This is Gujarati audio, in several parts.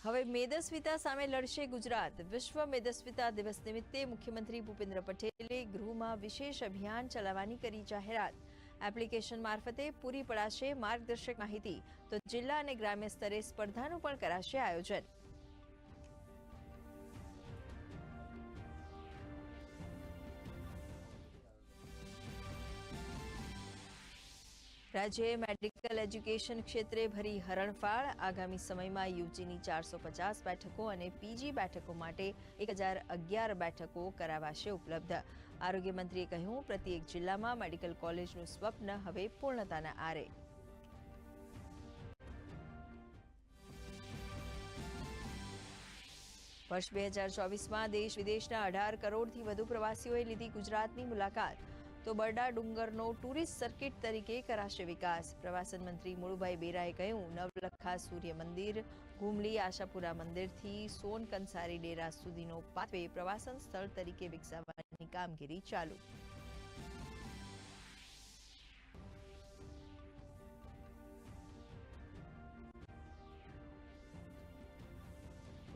હવે મેદસ્વીતા સામે લડશે ગુજરાત. વિશ્વ મેદસ્વીતા દિવસ નિમિત્તે મુખ્યમંત્રી ભૂપેન્દ્ર પટેલે ગૃહમાં વિશેષ અભિયાન ચલાવવાની કરી જાહેરાત. એપ્લિકેશન મારફતે પૂરી પડાશે માર્ગદર્શક માહિતી, તો જિલ્લા અને ગ્રામ્ય સ્તરે સ્પર્ધાનું પણ કરાશે આયોજન. રાજ્યએ મેડિકલ એજ્યુકેશન ક્ષેત્રે ભરી હરણફાળ. આગામી સમયમાં યુજીની 450 બેઠકો અને પીજી બેઠકો માટે 1011 બેઠકો કરાવાશે ઉપલબ્ધ. આરોગ્ય મંત્રીએ કહ્યું, પ્રત્યેક જિલ્લામાં મેડિકલ કોલેજનું સ્વપ્ન હવે પૂર્ણતાના આરે. વર્ષ 2024માં દેશ વિદેશના 18 કરોડથી વધુ પ્રવાસીઓએ લીધી ગુજરાતની મુલાકાત. તો બરડા ડુંગરનો ટુરિસ્ટ સર્કિટ તરીકે કરાશે વિકાસ. પ્રવાસન મંત્રી મુળુભાઈ બેરાએ કહ્યું, નવલખા સૂર્ય મંદિર, ઘુમલી આશાપુરા મંદિરથી સોન કંસારી ડેરા સુધીનો પાથવે પ્રવાસન સ્થળ તરીકે વિકસાવવાની કામગીરી ચાલુ.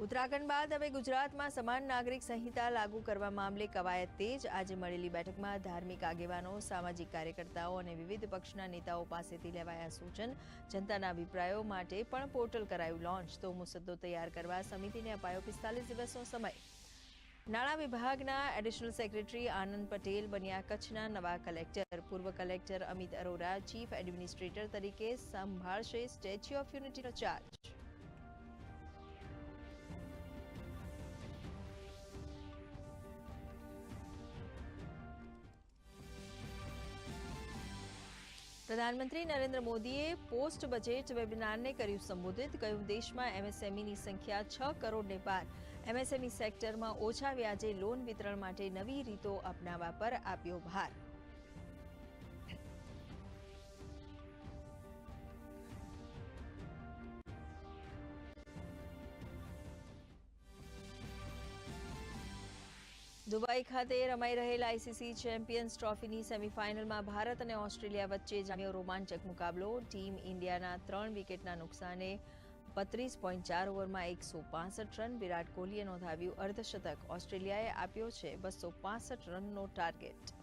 ઉત્તરાખંડ બાદ હવે ગુજરાતમાં સમાન નાગરિક સંહિતા લાગુ કરવા મામલે કવાયત તેજ. આજે મળેલી બેઠકમાં ધાર્મિક આગેવાનો, સામાજિક કાર્યકર્તાઓ અને વિવિધ પક્ષના નેતાઓ પાસેથી લેવાયા સૂચન. જનતાના અભિપ્રાયો માટે પણ પોર્ટલ કરાયું લોન્ચ. તો મુસદ્દો તૈયાર કરવા સમિતિને અપાયો 45 દિવસનો સમય. નાણાં વિભાગના એડિશનલ સેક્રેટરી આનંદ પટેલ બન્યા કચ્છના નવા કલેક્ટર. પૂર્વ collector Amit Arora chief administrator તરીકે સંભાળશે સ્ટેચ્યુ ઓફ યુનિટીનો ચાર્જ. પ્રધાનમંત્રી નરેન્દ્ર મોદીએ પોસ્ટ બજેટ વેબિનારને કર્યું સંબોધિત. કહ્યું, દેશમાં એમએસએમઈની સંખ્યા 6 કરોડને પાર. એમએસએમઈ સેક્ટરમાં ઓછા વ્યાજે લોન વિતરણ માટે નવી રીતો અપનાવવા પર આપ્યો ભાર. દુબઈ ખાતે રમાઈ રહેલ આઈસીસી ચેમ્પિયન્સ ટ્રોફીની સેમીફાઇનલમાં ભારત અને ઓસ્ટ્રેલિયા વચ્ચે જામ્યો રોમાંચક મુકાબલો. ટીમ ઇન્ડિયાના 3 વિકેટના નુકસાને 32.4 ઓવરમાં 165 રન. વિરાટ કોહલીએ નોંધાવ્યું અર્ધશતક. ઓસ્ટ્રેલિયાએ આપ્યો છે 265 રનનો ટાર્ગેટ.